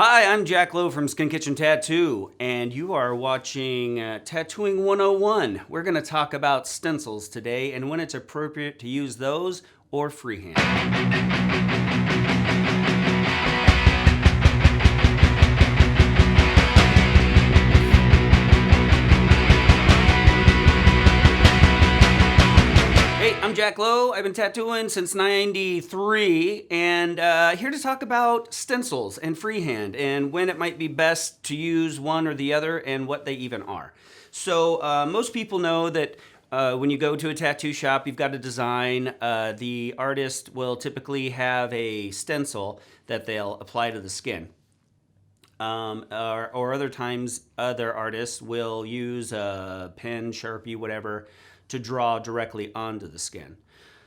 Hi, I'm Jack Lowe from Skin Kitchen Tattoo, and you are watching Tattooing 101. We're going to talk about stencils today and when it's appropriate to use those or freehand. Hey, I'm Jack Lowe. I've been tattooing since '93 and here to talk about stencils and freehand and when it might be best to use one or the other and what they even are. So most people know that when you go to a tattoo shop, you've got a design. The artist will typically have a stencil that they'll apply to the skin. Or other times, other artists will use a pen, Sharpie, whatever, to draw directly onto the skin.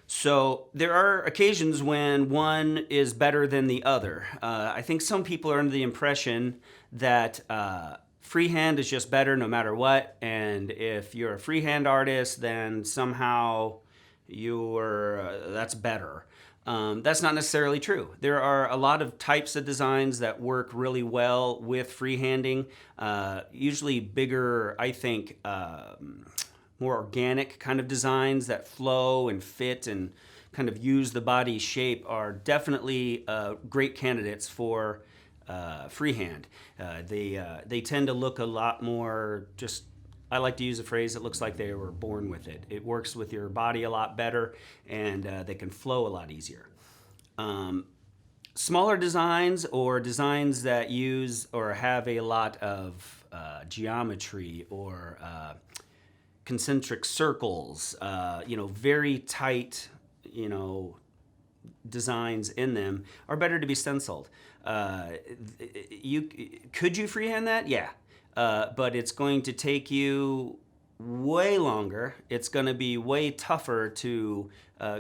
So there are occasions when one is better than the other. I think some people are under the impression that freehand is just better no matter what, and if you're a freehand artist, then somehow that's better. That's not necessarily true. There are a lot of types of designs that work really well with freehanding. Usually bigger, I think, more organic kind of designs that flow and fit and kind of use the body shape are definitely great candidates for freehand. They tend to look a lot more just, I like to use a phrase, it looks like they were born with it. It works with your body a lot better and they can flow a lot easier. Smaller designs or designs that use or have a lot of geometry or concentric circles, very tight, designs in them are better to be stenciled. Could you freehand that? Yeah. But it's going to take you way longer. It's going to be way tougher to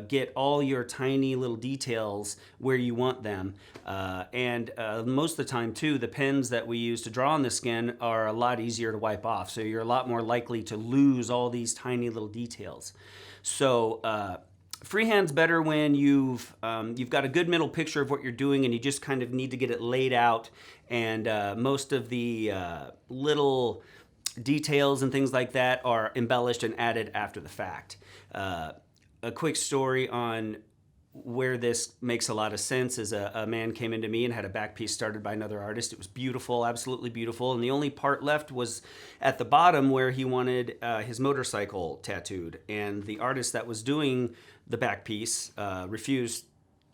get all your tiny little details where you want them. And most of the time, too, the pens that we use to draw on the skin are a lot easier to wipe off. So you're a lot more likely to lose all these tiny little details. So freehand's better when you've got a good mental picture of what you're doing and you just kind of need to get it laid out. And most of the little details and things like that are embellished and added after the fact. A quick story on where this makes a lot of sense is a man came into me and had a back piece started by another artist. It was beautiful, absolutely beautiful. And the only part left was at the bottom where he wanted his motorcycle tattooed. And the artist that was doing the back piece refused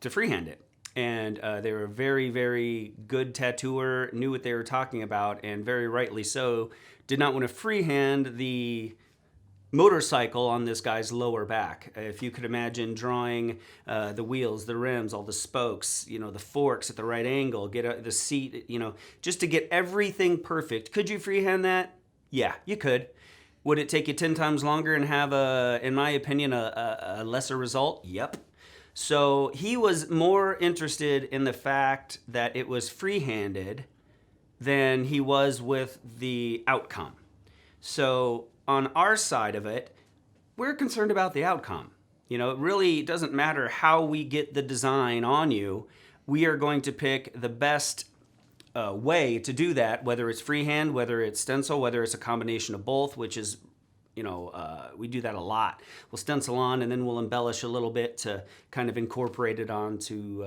to freehand it. And they were a very, very good tattooer, knew what they were talking about, and very rightly so, did not want to freehand the motorcycle on this guy's lower back. If you could imagine drawing the wheels, the rims, all the spokes, the forks at the right angle, get the seat, just to get everything perfect. Could you freehand that? Yeah, you could. Would it take you 10 times longer and have in my opinion, a lesser result? Yep. So he was more interested in the fact that it was freehanded than he was with the outcome. So on our side of it, we're concerned about the outcome. It really doesn't matter how we get the design on you. We are going to pick the best way to do that, whether it's freehand, whether it's stencil, whether it's a combination of both, which is, we do that a lot. We'll stencil on and then we'll embellish a little bit to kind of incorporate it onto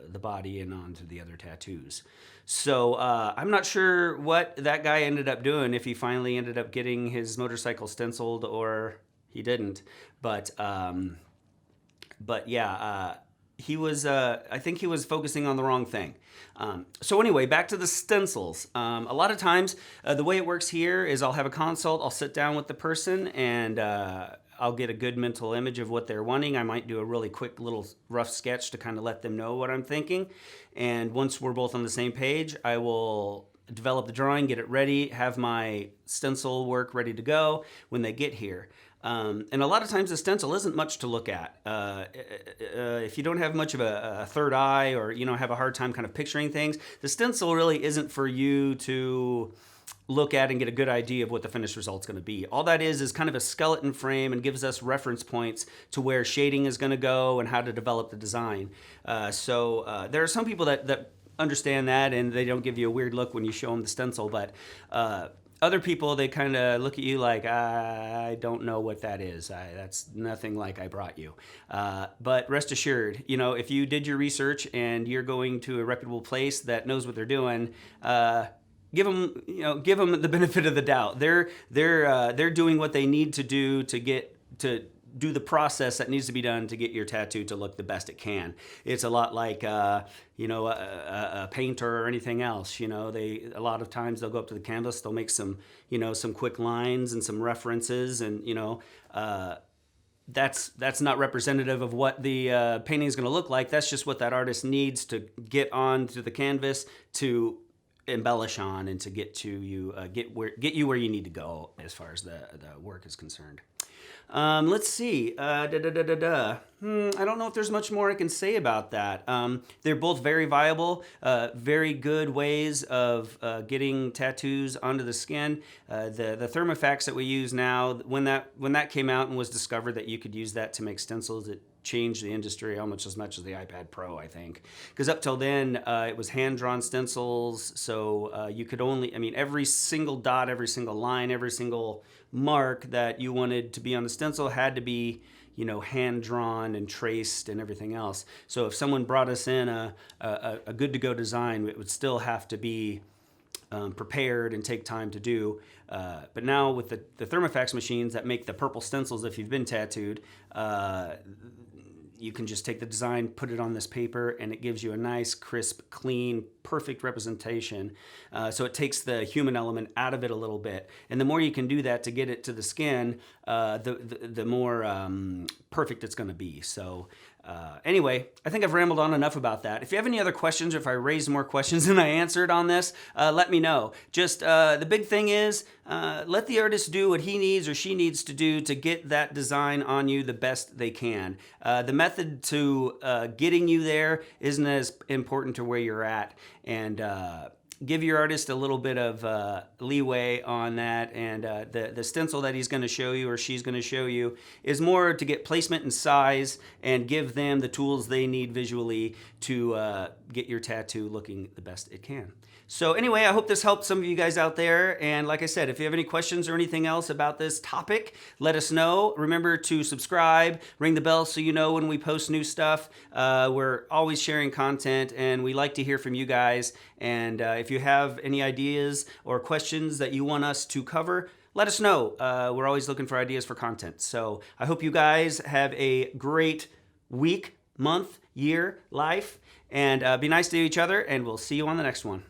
the body and onto the other tattoos. So I'm not sure what that guy ended up doing, if he finally ended up getting his motorcycle stenciled or he didn't. But yeah, I think he was focusing on the wrong thing. So anyway, back to the stencils. A lot of times, the way it works here is I'll have a consult, I'll sit down with the person, and I'll get a good mental image of what they're wanting. I might do a really quick little rough sketch to kind of let them know what I'm thinking. And once we're both on the same page, I will develop the drawing, get it ready, have my stencil work ready to go when they get here. And a lot of times the stencil isn't much to look at. If you don't have much of a third eye or have a hard time kind of picturing things, the stencil really isn't for you to look at and get a good idea of what the finished result's going to be. All that is kind of a skeleton frame and gives us reference points to where shading is going to go and how to develop the design. So there are some people that understand that, and they don't give you a weird look when you show them the stencil. But other people, they kind of look at you like, I don't know what that is. That's nothing like I brought you. But rest assured, if you did your research and you're going to a reputable place that knows what they're doing, give them the benefit of the doubt. They're doing what they need to do to do the process that needs to be done to get your tattoo to look the best it can. It's a lot like a painter or anything else. A lot of times they'll go up to the canvas, they'll make some quick lines and some references, and that's not representative of what the painting is going to look like. That's just what that artist needs to get onto the canvas to embellish on and to get you where you need to go as far as the work is concerned. Let's see. I don't know if there's much more I can say about that. They're both very viable, very good ways of getting tattoos onto the skin. The Thermofax that we use now, when that came out and was discovered that you could use that to make stencils, it changed the industry almost as much as the iPad Pro, I think. Because up till then, it was hand-drawn stencils, so you could every single dot, every single line, every single mark that you wanted to be on the stencil had to be hand-drawn and traced and everything else. So if someone brought us in a good-to-go design, it would still have to be prepared and take time to do. But now with the Thermofax machines that make the purple stencils, if you've been tattooed, you can just take the design, put it on this paper, and it gives you a nice, crisp, clean, perfect representation. So it takes the human element out of it a little bit. And the more you can do that to get it to the skin, the more perfect it's going to be. So anyway, I think I've rambled on enough about that. If you have any other questions, or if I raised more questions than I answered on this, let me know. Just the big thing is, let the artist do what he needs or she needs to do to get that design on you the best they can. The method to getting you there isn't as important to where you're at. And give your artist a little bit of leeway on that, and the stencil that he's going to show you or she's going to show you is more to get placement and size and give them the tools they need visually to get your tattoo looking the best it can. So anyway, I hope this helped some of you guys out there, and like I said, if you have any questions or anything else about this topic, let us know. Remember to subscribe, ring the bell so you know when we post new stuff. We're always sharing content, and we like to hear from you guys. And if you have any ideas or questions that you want us to cover, let us know. We're always looking for ideas for content. So I hope you guys have a great week, month, year, life, and be nice to each other, and we'll see you on the next one.